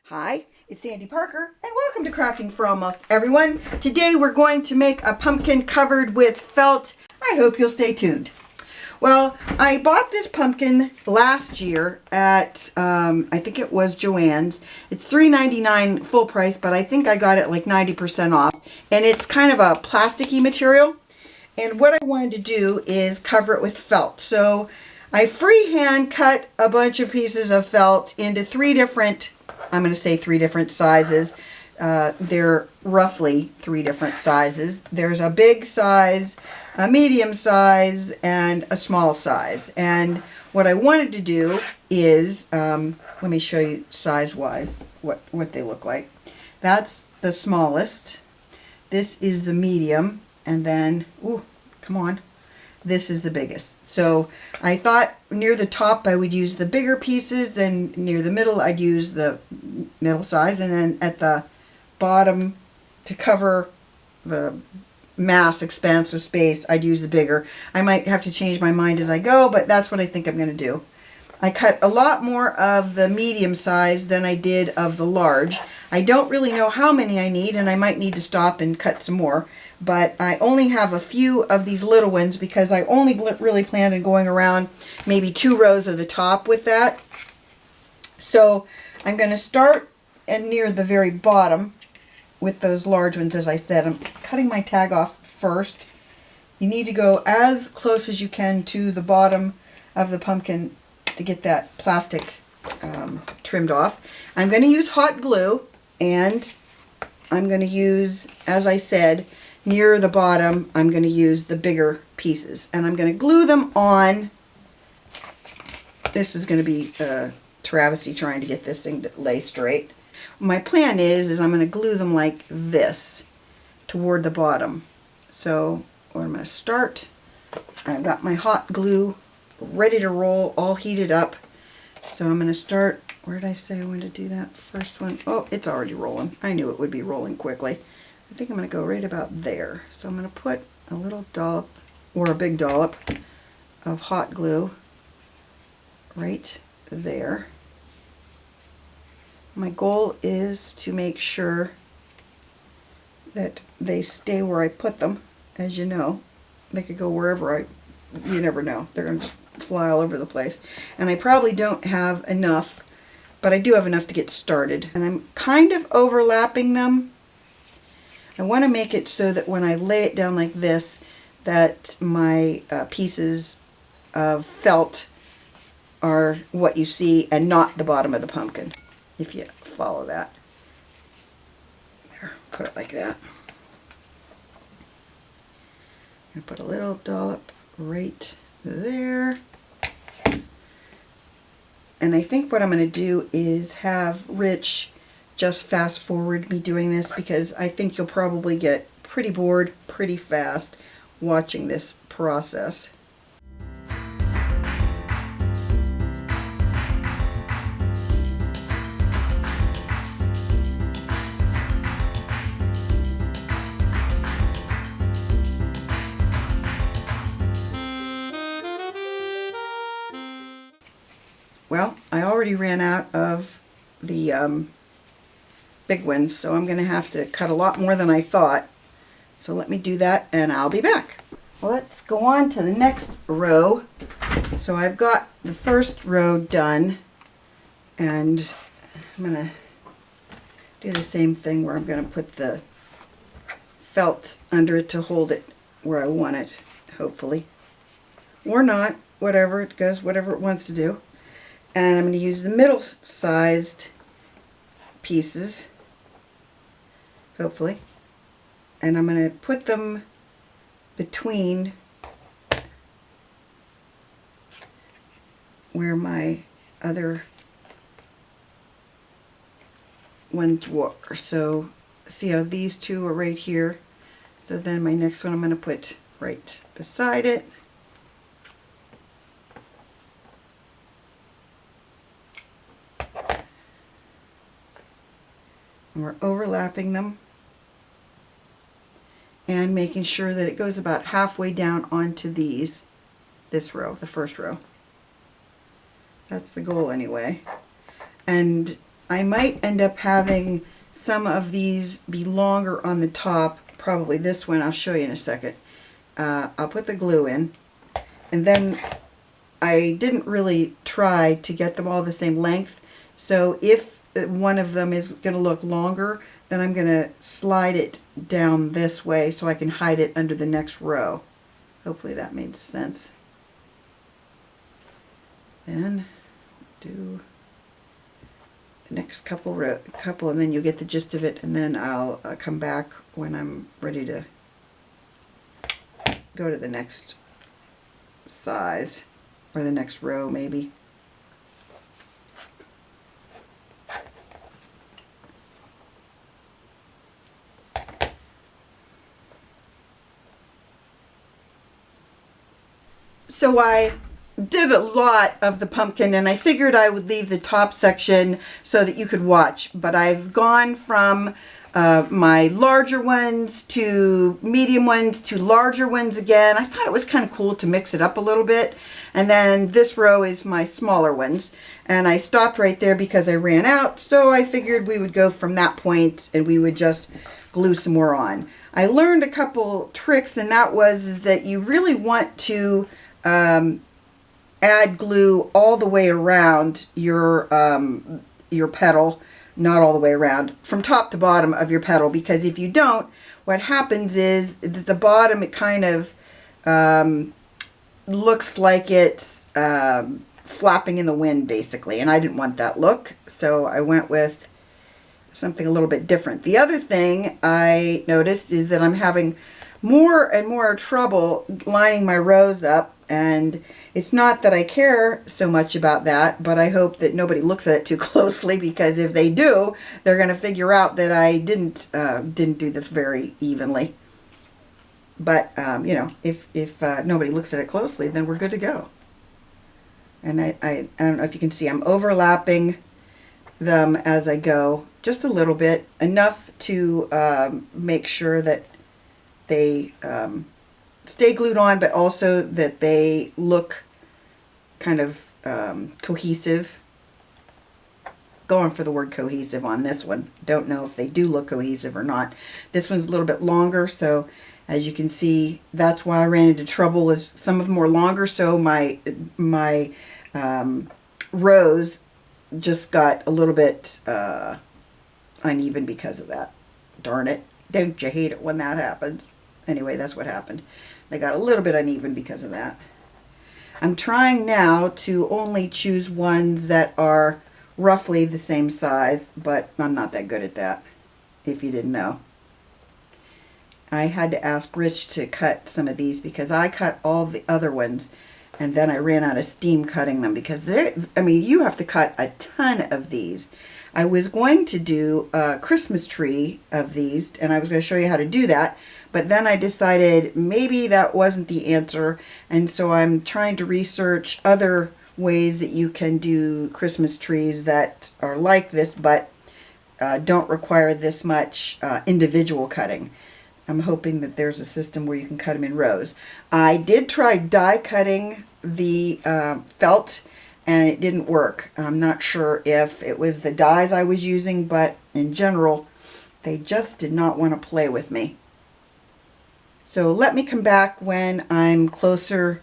Hi, it's Sandy Parker, and welcome to Crafting for Almost Everyone. Today we're going to make a pumpkin covered with felt. I hope you'll stay tuned. Well, I bought this pumpkin last year at, I think it was Joann's. It's $3.99 full price, but I think I got it like 90% off. And it's kind of a plasticky material. And what I wanted to do is cover it with felt. So I freehand cut a bunch of pieces of felt into three different sizes. They're roughly three different sizes. There's a big size, a medium size, and a small size. And what I wanted to do is, let me show you size-wise what they look like. That's the smallest. This is the medium. And then, ooh, come on. This is the biggest. So I thought near the top I would use the bigger pieces, then near the middle I'd use the middle size, and then at the bottom to cover the mass expanse of space I'd use the bigger. I might have to change my mind as I go, but that's what I think I'm going to do. I cut a lot more of the medium size than I did of the large. I don't really know how many I need, and I might need to stop and cut some more. But I only have a few of these little ones because I only really planned on going around maybe 2 rows of the top with that. So I'm going to start near the very bottom with those large ones. As I said, I'm cutting my tag off first. You need to go as close as you can to the bottom of the pumpkin to get that plastic trimmed off. I'm going to use hot glue, and I'm going to use, as I said, near the bottom, I'm going to use the bigger pieces, and I'm going to glue them on. This is going to be a travesty trying to get this thing to lay straight. My plan is I'm going to glue them like this toward the bottom. So what I'm going to start, I've got my hot glue ready to roll, all heated up. So I'm going to start, where did I say I wanted to do that first one? Oh, it's already rolling. I knew it would be rolling quickly. I think I'm going to go right about there. So I'm going to put a little dollop, or a big dollop, of hot glue right there. My goal is to make sure that they stay where I put them. As you know, they could go wherever you never know. They're going to fly all over the place. And I probably don't have enough, but I do have enough to get started. And I'm kind of overlapping them. I want to make it so that when I lay it down like this, that my pieces of felt are what you see and not the bottom of the pumpkin, if you follow that. There, put it like that. I'm going to put a little dollop right there. And I think what I'm going to do is have Rich just fast forward me doing this, because I think you'll probably get pretty bored pretty fast watching this process. Well, I already ran out of the big ones, so I'm going to have to cut a lot more than I thought. So let me do that and I'll be back. Well, let's go on to the next row. So I've got the first row done, and I'm going to do the same thing where I'm going to put the felt under it to hold it where I want it, hopefully. Or not, whatever it goes, whatever it wants to do. And I'm going to use the middle-sized pieces, hopefully, and I'm going to put them between where my other ones were. So see how these two are right here? So then my next one I'm going to put right beside it. And we're overlapping them and making sure that it goes about halfway down onto this row, the first row. That's the goal anyway. And I might end up having some of these be longer on the top. Probably this one, I'll show you in a second. I'll put the glue in, and then I didn't really try to get them all the same length. So if one of them is going to look longer, then I'm going to slide it down this way so I can hide it under the next row. Hopefully that made sense. Then do the next couple, and then you'll get the gist of it, and then I'll come back when I'm ready to go to the next size, or the next row maybe. So I did a lot of the pumpkin, and I figured I would leave the top section so that you could watch, but I've gone from my larger ones to medium ones to larger ones again. I thought it was kind of cool to mix it up a little bit. And then this row is my smaller ones, and I stopped right there because I ran out, so I figured we would go from that point and we would just glue some more on. I learned a couple tricks, and that was that you really want to add glue all the way around your petal, not all the way around, from top to bottom of your petal, because if you don't, what happens is that the bottom, it kind of looks like it's flapping in the wind basically, and I didn't want that look, so I went with something a little bit different. The other thing I noticed is that I'm having more and more trouble lining my rows up, and it's not that I care so much about that, but I hope that nobody looks at it too closely, because if they do, they're going to figure out that I didn't do this very evenly. But you know, if nobody looks at it closely, then we're good to go. And I don't know if you can see, I'm overlapping them as I go, just a little bit, enough to make sure that they stay glued on, but also that they look kind of cohesive. Going for the word cohesive on this one. Don't know if they do look cohesive or not. This one's a little bit longer, so as you can see, that's why I ran into trouble, is some of them were longer, so my rows just got a little bit uneven because of that. Darn it. Don't you hate it when that happens? Anyway, that's what happened. They got a little bit uneven because of that. I'm trying now to only choose ones that are roughly the same size, but I'm not that good at that, if you didn't know. I had to ask Rich to cut some of these because I cut all the other ones, and then I ran out of steam cutting them, because I mean, you have to cut a ton of these. I was going to do a Christmas tree of these, and I was going to show you how to do that, but then I decided maybe that wasn't the answer, and so I'm trying to research other ways that you can do Christmas trees that are like this, but don't require this much individual cutting. I'm hoping that there's a system where you can cut them in rows. I did try die cutting the felt, and it didn't work. I'm not sure if it was the dies I was using, but in general, they just did not want to play with me. So let me come back when I'm closer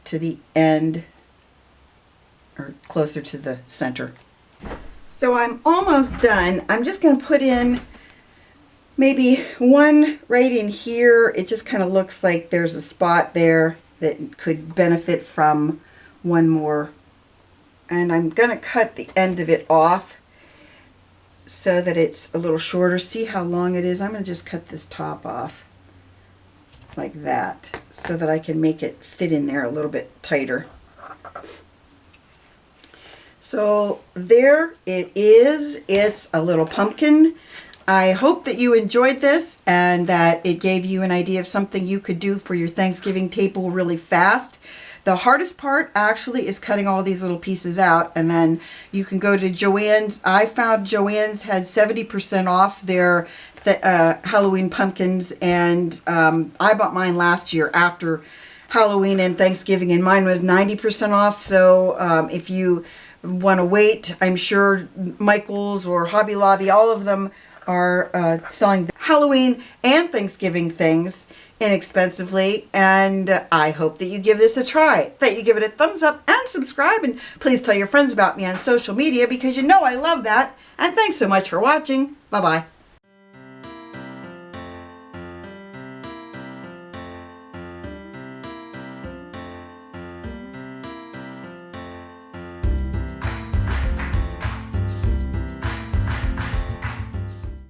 to the end, or closer to the center. So I'm almost done. I'm just going to put in maybe one right in here. It just kind of looks like there's a spot there that could benefit from one more. And I'm going to cut the end of it off so that it's a little shorter. See how long it is? I'm going to just cut this top off like that so that I can make it fit in there a little bit tighter. So there it is. It's a little pumpkin. I hope that you enjoyed this and that it gave you an idea of something you could do for your Thanksgiving table really fast. The hardest part actually is cutting all these little pieces out, and then you can go to Joann's. I found Joann's had 70% off their Halloween pumpkins, and I bought mine last year after Halloween and Thanksgiving, and mine was 90% off. So if you want to wait, I'm sure Michael's or Hobby Lobby, all of them are selling Halloween and Thanksgiving things inexpensively, and I hope that you give this a try, that you give it a thumbs up and subscribe, and please tell your friends about me on social media because you know I love that. And thanks so much for watching. Bye-bye.